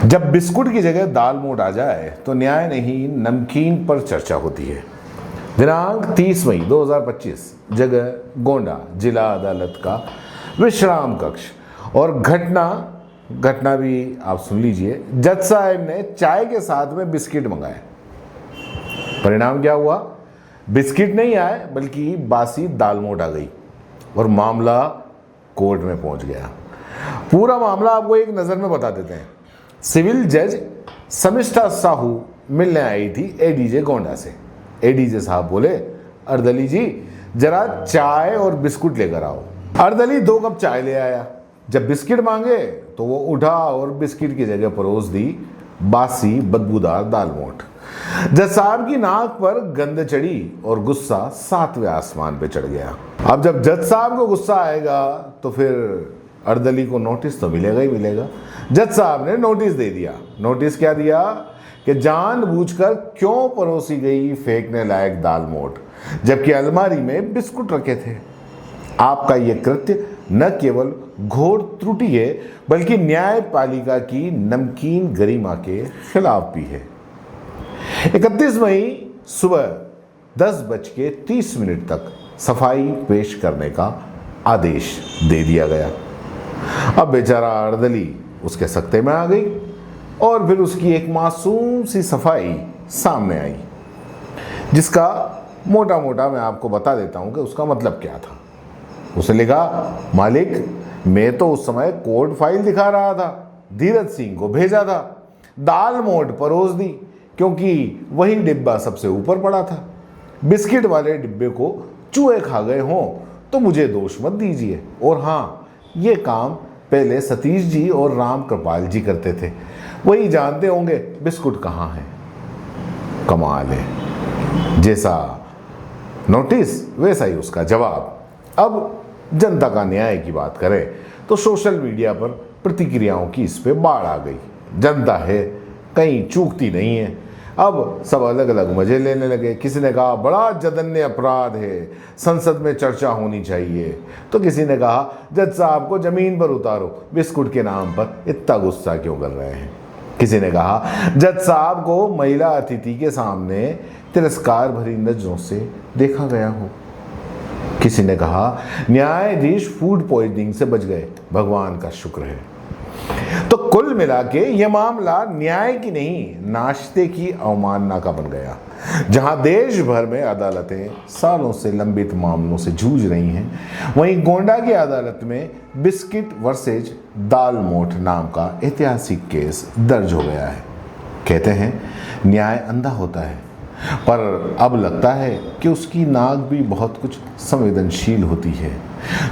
जब बिस्कुट की जगह दाल मोट आ जाए तो न्याय नहीं नमकीन पर चर्चा होती है। दिनांक 30 मई 2025, जगह गोंडा, जिला अदालत का विश्राम कक्ष। और घटना भी आप सुन लीजिए। जज साहब ने चाय के साथ में बिस्किट मंगाए। परिणाम क्या हुआ? बिस्किट नहीं आए बल्कि बासी दाल मोट आ गई और मामला कोर्ट में पहुंच गया। पूरा मामला आपको एक नज़र में बता देते हैं। सिविल जज समिष्ठा साहू मिलने आई थी एडीजे गोंडा से। एडीजे साहब बोले, अर्दली जी जरा चाय और बिस्कुट लेकर आओ। अर्दली 2 कप चाय ले आया। जब बिस्किट मांगे तो वो उठा और बिस्किट की जगह परोस दी बासी बदबूदार दाल मोट। जज साहब की नाक पर गंध चढ़ी और गुस्सा 7वें आसमान पे चढ़ गया। अब जब जज साहब को गुस्सा आएगा तो फिर अर्दली को नोटिस तो मिलेगा ही मिलेगा। जज साहब ने नोटिस दे दिया। नोटिस क्या दिया कि जानबूझकर क्यों परोसी गई फेंकने लायक दाल मोट, जबकि अलमारी में बिस्कुट रखे थे। आपका यह कृत्य न केवल घोर त्रुटि है बल्कि न्यायपालिका की नमकीन गरिमा के खिलाफ भी है। 31 मई सुबह 10:30 तक सफाई पेश करने का आदेश दे दिया गया। अब बेचारा अर्दली उसके सख्ते में आ गई और फिर उसकी एक मासूम सी सफाई सामने आई, जिसका मोटा मोटा मैं आपको बता देता हूं कि उसका मतलब क्या था। उसने लिखा, मालिक मैं तो उस समय कोर्ट फाइल दिखा रहा था, धीरज सिंह को भेजा था, दाल मोट परोस दी क्योंकि वही डिब्बा सबसे ऊपर पड़ा था। बिस्किट वाले डिब्बे को चूहे खा गए हों तो मुझे दोष मत दीजिए। और हाँ, ये काम पहले सतीश जी और राम कृपाल जी करते थे, वही जानते होंगे बिस्कुट कहाँ है। कमाल है, जैसा नोटिस वैसा ही उसका जवाब। अब जनता का न्याय की बात करें तो सोशल मीडिया पर प्रतिक्रियाओं की इस पे बाढ़ आ गई। जनता है, कहीं चूकती नहीं है। अब सब अलग अलग मजे लेने लगे। किसी ने कहा बड़ा जघन्य अपराध है, संसद में चर्चा होनी चाहिए। तो किसी ने कहा जज साहब को जमीन पर उतारो, बिस्कुट के नाम पर इतना गुस्सा क्यों कर रहे हैं। किसी ने कहा जज साहब को महिला अतिथि के सामने तिरस्कार भरी नजरों से देखा गया हो। किसी ने कहा न्यायाधीश फूड पॉइजनिंग से बच गए, भगवान का शुक्र है। तो कुल मिला के यह मामला न्याय की नहीं नाश्ते की अवमानना का बन गया। जहां देश भर में अदालतें सालों से लंबित मामलों से जूझ रही हैं, वहीं गोंडा की अदालत में बिस्किट वर्सेज दाल मोट नाम का ऐतिहासिक केस दर्ज हो गया है। कहते हैं न्याय अंधा होता है, पर अब लगता है कि उसकी नाक भी बहुत कुछ संवेदनशील होती है।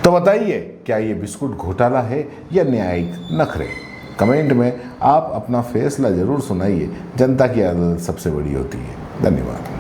तो बताइए, क्या ये बिस्कुट घोटाला है या न्यायिक नखरे? कमेंट में आप अपना फैसला जरूर सुनाइए। जनता की अदालत सबसे बड़ी होती है। धन्यवाद।